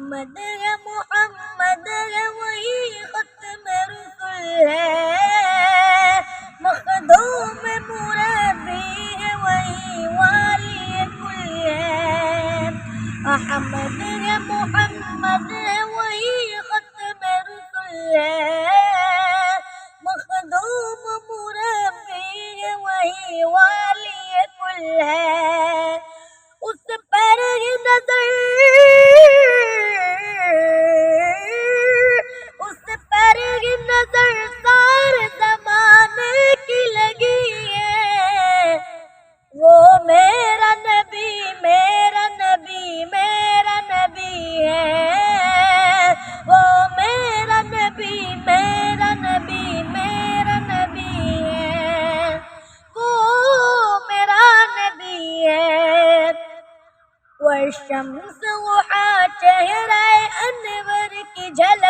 احمد ہے محمد ہے وہی ختم رسول ہے، مخدوم مربی ہے وہی والی کل ہے، احمد ہے محمد ہے وہی ختم رسول ہے، مخدوم مربی ہے وہی والی کل ہے، اس پر ہی نظر، اس پر ہی نظر سارے زمانے کی لگی ہے، وہ میرا نبی میرا نبی میرا نبی ہے، وہ میرا نبی میرا نبی میرا نبی ہے، وہ میرا نبی ہے، والشمس ضحا چہرہ انور کی جھلک